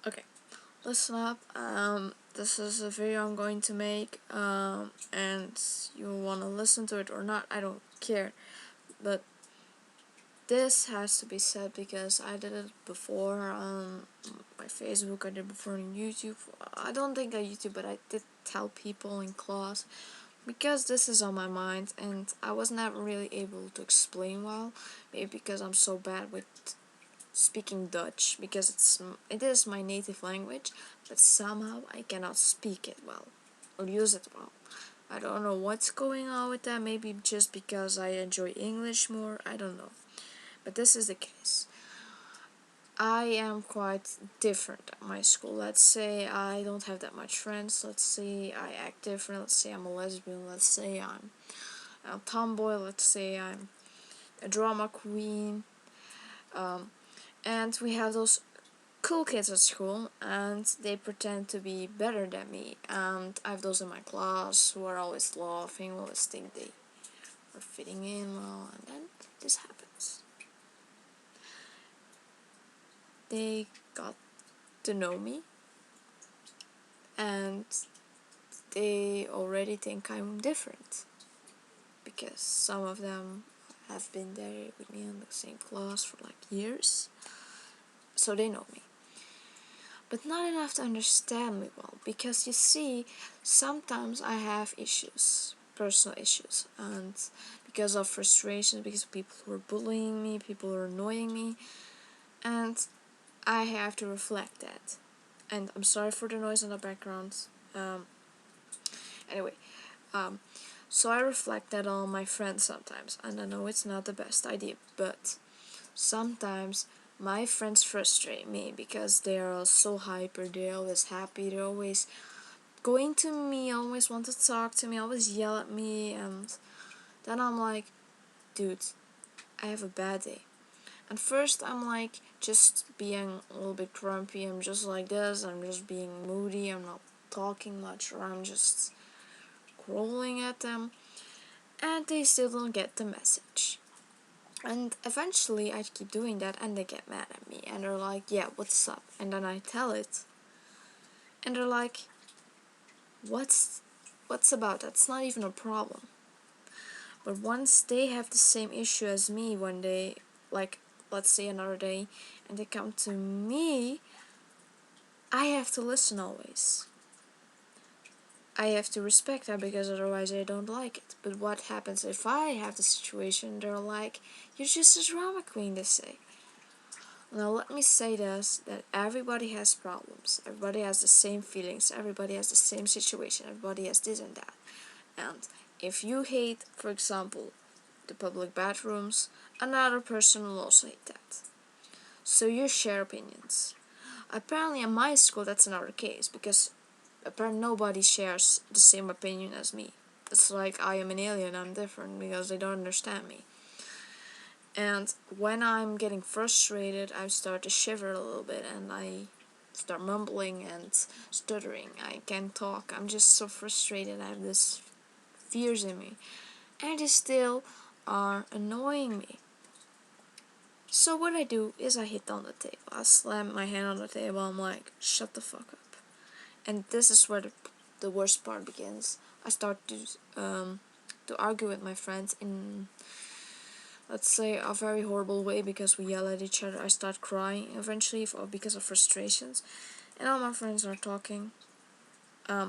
Okay, listen up. This is a video I'm going to make, and you wanna listen to it or not, I don't care. But this has to be said because I did it before on my Facebook, I did it before on YouTube. I don't think on YouTube, but I did tell people in class because this is on my mind, and I was never really able to explain well. Maybe because I'm so bad with speaking Dutch, because it is my native language, but somehow I cannot speak it well or use it well. I don't know what's going on with that. Maybe just because I enjoy English more, I don't know. But this is the case. I am quite different at my school. Let's say I don't have that much friends. Let's say I act different. Let's say I'm a lesbian. Let's say I'm a tomboy. Let's say I'm a drama queen. And we have those cool kids at school, and they pretend to be better than me. And I have those in my class who are always laughing, always think they are fitting in well, and then this happens. They got to know me, and they already think I'm different, because some of them have been there with me in the same class for like years, so they know me. But not enough to understand me well, because you see, sometimes I have issues, personal issues, and because of frustrations, because of people who are bullying me, people who are annoying me, and I have to reflect that. And I'm sorry for the noise in the background. Anyway, so I reflect that on my friends sometimes, and I know it's not the best idea, but sometimes my friends frustrate me because they are so hyper, they're always happy, they're always going to me, always want to talk to me, always yell at me, and then I'm like, dude, I have a bad day. And first I'm like just being a little bit grumpy, I'm just like this, I'm just being moody, I'm not talking much, or I'm just growling at them, and they still don't get the message. And eventually I keep doing that, and they get mad at me, and they're like, yeah, what's up? And then I tell it, and they're like, what's about that? It's not even a problem. But once they have the same issue as me, when they, like, let's say another day, and they come to me, I have to listen always. I have to respect that, because otherwise I don't like it. But what happens if I have the situation, they're like, you're just a drama queen, they say. Now let me say this, that everybody has problems, everybody has the same feelings, everybody has the same situation, everybody has this and that. And if you hate, for example, the public bathrooms, another person will also hate that. So you share opinions. Apparently in my school that's another case, because apparently nobody shares the same opinion as me. It's like I am an alien, I'm different, because they don't understand me. And when I'm getting frustrated, I start to shiver a little bit, and I start mumbling and stuttering. I can't talk. I'm just so frustrated. I have this fears in me, and they still are annoying me. So what I do is I hit on the table. I slam my hand on the table. I'm like, shut the fuck up. And this is where the worst part begins. I start to argue with my friends in, let's say, a very horrible way, because we yell at each other. I start crying eventually because of frustrations, and all my friends are talking.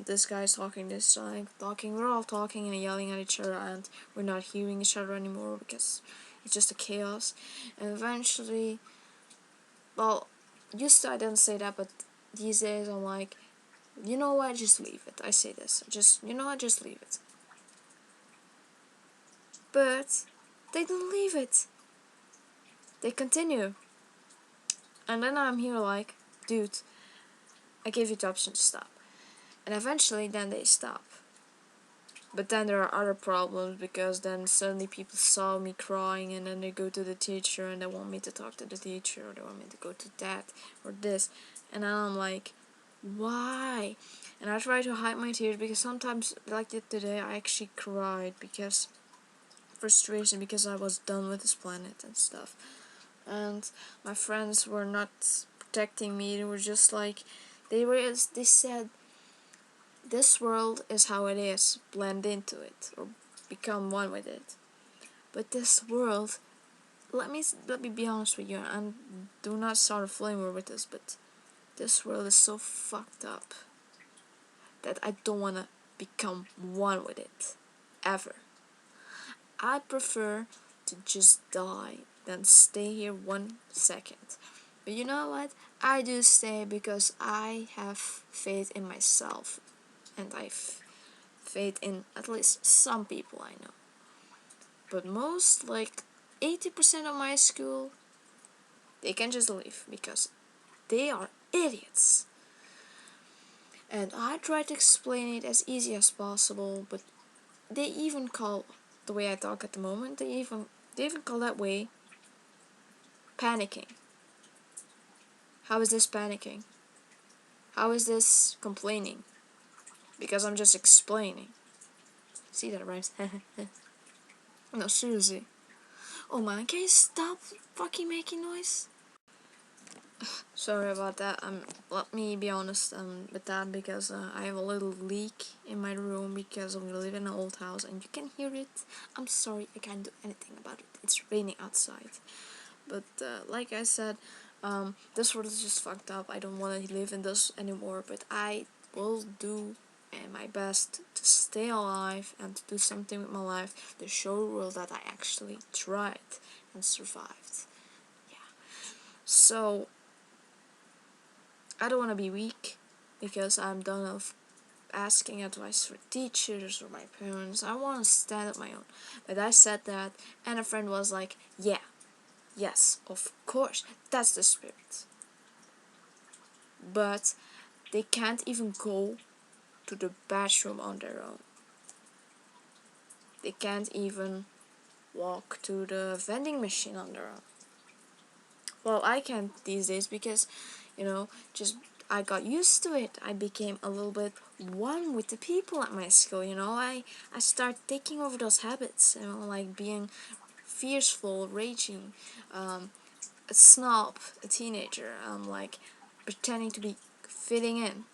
This guy's talking, this guy talking. We're all talking and yelling at each other, and we're not hearing each other anymore because it's just a chaos. And eventually, well, used to I didn't say that, but these days I'm like, you know what? Just leave it. I say this. Just, you know what? Just leave it. But they don't leave it. They continue. And then I'm here like, dude, I gave you the option to stop. And eventually then they stop. But then there are other problems, because then suddenly people saw me crying, and then they go to the teacher and they want me to talk to the teacher, or they want me to go to that or this. And then I'm like, why? And I try to hide my tears, because sometimes, like today, I actually cried because frustration, because I was done with this planet and stuff. And my friends were not protecting me. They were just like, they said, this world is how it is, blend into it, or become one with it. But this world, let me be honest with you, and do not start a flame war with this, but this world is so fucked up that I don't wanna become one with it, ever. I prefer to just die than stay here 1 second. But you know what? I do stay because I have faith in myself, and I've faith in at least some people I know. But most, like 80% of my school, they can just leave because they are idiots. And I try to explain it as easy as possible, but they even call the way I talk at the moment, they even call that way panicking. How is this panicking? How is this complaining? Because I'm just explaining. See that rhymes? No, seriously. Oh man, can you stop fucking making noise? Sorry about that. Let me be honest with that, because I have a little leak in my room because we live in an old house and you can hear it. I'm sorry, I can't do anything about it. It's raining outside. But like I said, this world is just fucked up. I don't want to live in this anymore, but I will do my best to stay alive and to do something with my life to show the world that I actually tried and survived. Yeah. So I don't want to be weak because I'm done of asking advice for teachers or my parents. I want to stand on my own. But I said that, and a friend was like, yeah, yes, of course, that's the spirit. But they can't even go to the bathroom on their own. They can't even walk to the vending machine on their own. Well, I can't these days because, just I got used to it. I became a little bit one with the people at my school, I start taking over those habits, like being fearful, raging, a snob, a teenager, like pretending to be fitting in.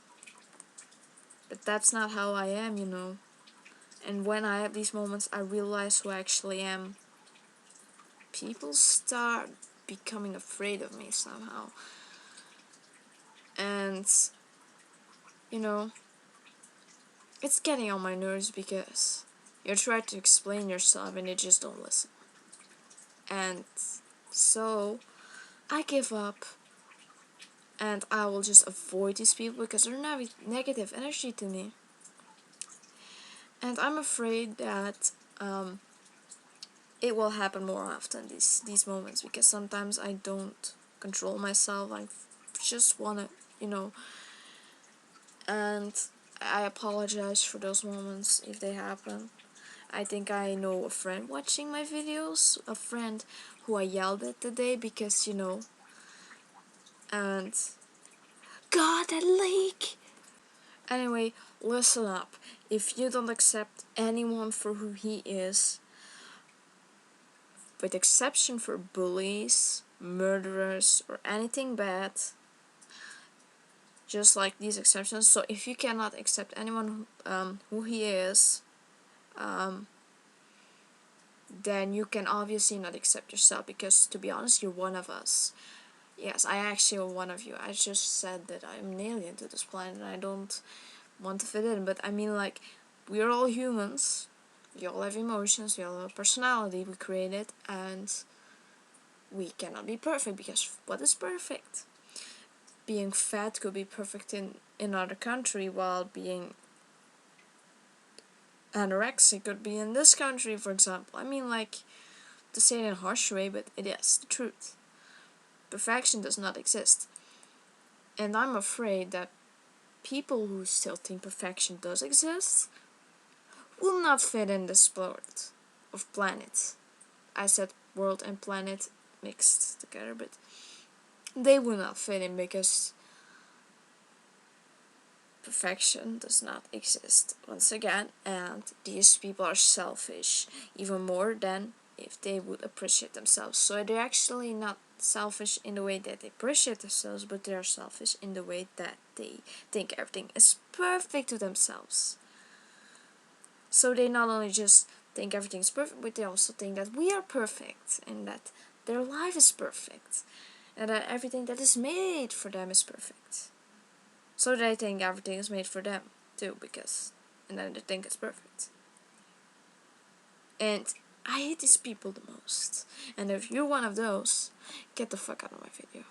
But that's not how I am. And when I have these moments, I realize who I actually am. People start becoming afraid of me somehow. And, you know, it's getting on my nerves because you try to explain yourself and they just don't listen. And so, I give up and I will just avoid these people because they're negative energy to me. And I'm afraid that it will happen more often, these moments, because sometimes I don't control myself. I just wanna, and I apologize for those moments if they happen. I think I know a friend watching my videos, a friend who I yelled at today because, and God, that leak! Anyway, listen up. If you don't accept anyone for who he is, with exception for bullies, murderers, or anything bad, just like these exceptions. So if you cannot accept anyone who he is, then you can obviously not accept yourself, because to be honest, you're one of us. Yes, I actually am one of you. I just said that I'm an alien to this planet and I don't want to fit in, but I mean, like, we're all humans. We all have emotions, we all have a personality, we create it, and we cannot be perfect, because what is perfect? Being fat could be perfect in another country, while being anorexic could be in this country, for example. I mean, like, to say it in a harsh way, but it is the truth. Perfection does not exist. And I'm afraid that people who still think perfection does exist will not fit in this world of planet. I said world and planet mixed together, but they will not fit in because perfection does not exist once again, and these people are selfish even more than if they would appreciate themselves. So they're actually not selfish in the way that they appreciate themselves, but they are selfish in the way that they think everything is perfect to themselves. So they not only just think everything is perfect, but they also think that we are perfect and that their life is perfect and that everything that is made for them is perfect. So they think everything is made for them too, and then they think it's perfect. And I hate these people the most. And if you're one of those, get the fuck out of my video.